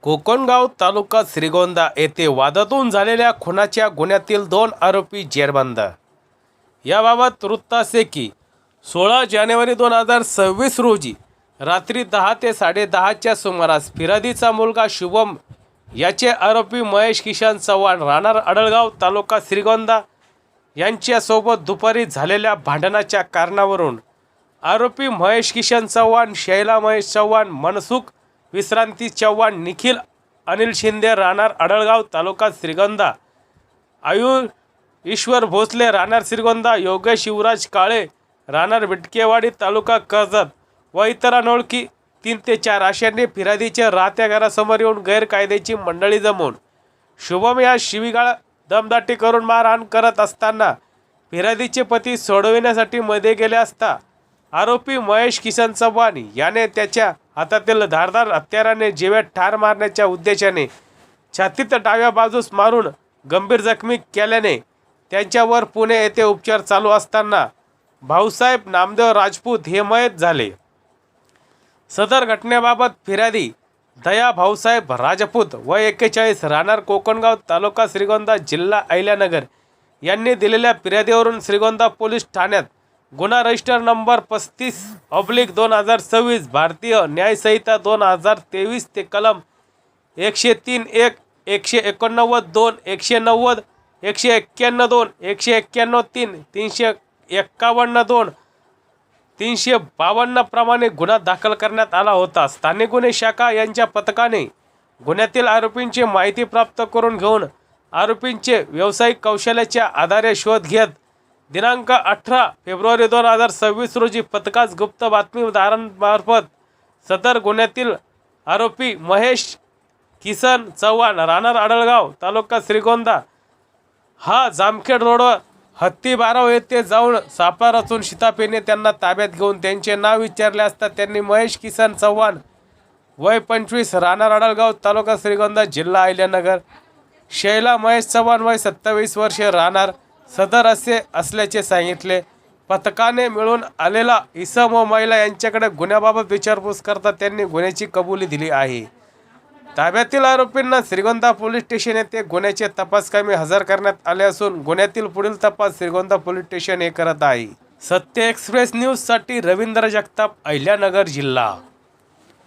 कोकणगाव तालुका श्रीगोंदा येथे वादातून झालेल्या खुनाच्या गुन्ह्यातील 2 आरोपी जेरबंद। याबाबत वृत्त असे की 16 जानेवारी 2026 रोजी रात्री 10 ते 10:30च्या सुमारास फिरादीचा मुलगा शुभम याचे आरोपी महेश किशन चव्हाण राहणार अडळगाव तालुका श्रीगोंदा यांच्यासोबत दुपारी झालेल्या भांडणाच्या कारणावरून आरोपी महेश किशन चव्हाण, शैला महेश चव्हाण, मनसुख विश्रांती चव्हाण, निखिल अनिल शिंदे राहणार अडळगाव तालुका श्रीगोंदा, आयुष ईश्वर भोसले राहणार श्रीगोंदा, योगेश शिवराज काळे राहणार बिटकेवाडी तालुका कर्जत व इतर अनोळखी 3 ते 4 अशांनी फिरादीच्या राहत्या घरासमोर येऊन गैरकायद्याची मंडळी जमवून शुभम या शिवीगाळ दमदाटी करून मारहाण करत असताना फिरादीचे पती सोडविण्यासाठी मध्ये गेले असता आरोपी महेश किशन चव्हाण याने त्याच्या हातातील धारदार हत्याराने जिव्यात ठार मारण्याच्या उद्देशाने छातीत डाव्या बाजूस मारून गंभीर जखमी केल्याने त्यांच्यावर पुणे येथे उपचार चालू असताना भाऊसाहेब नामदेव राजपूत हे मयत झाले। सदर घटनेबाबत फिर्यादी दया भाऊसाहेब राजपूत वय 41 राहणार कोकणगाव तालुका श्रीगोंदा जिल्हा अहिल्यानगर यांनी दिलेल्या फिर्यादीवरून श्रीगोंदा पोलीस ठाण्यात गुन्हा रजिस्टर नंबर 35/2026 भारतीय न्याय संहिता 2023 ते कलम 103(1), 189(2), 190, 191(2), 191(3), 351(2), 352 प्रमाणे गुन्हा दाखल करण्यात आला होता। स्थानिक गुन्हे शाखा यांच्या पथकाने गुन्ह्यातील आरोपींची माहिती प्राप्त करून घेऊन आरोपींचे व्यावसायिक कौशल्याच्या आधारे शोध घेत दिनांक 18 फेब्रुवारी 2026 रोजी पथकास गुप्त बातमीदारांमार्फत सदर गुन्ह्यातील आरोपी महेश किसन चव्हाण राहणार अडळगाव तालुका श्रीगोंदा हा जामखेड रोडवर हत्ती बाराव येथे जाऊन सापळा रचून शिताफीने त्यांना ताब्यात घेऊन त्यांचे नाव विचारले असता त्यांनी महेश किसन चव्हाण वय 25 राहणार अडळगाव तालुका श्रीगोंदा जिल्हा अहिल्यानगर, शैला महेश चव्हाण वय 27 वर्षे राहणार सदर असे असल्याचे सांगितले। पथकाने मिळून आलेला इसम व महिला यांच्याकडे गुन्ह्याबाबत विचारपूस करता त्यांनी गुन्ह्याची कबुली दिली आहे। ताब्यातील आरोपींना श्रीगोंदा पोलीस स्टेशन येथे गुन्ह्याचे तपासकामी हजर करण्यात आले असून गुन्ह्यातील पुढील तपास श्रीगोंदा पोलीस स्टेशन हे करत आहे। सत्य एक्सप्रेस न्यूज साठी रवींद्र जगताप, अहिल्यानगर जिल्हा।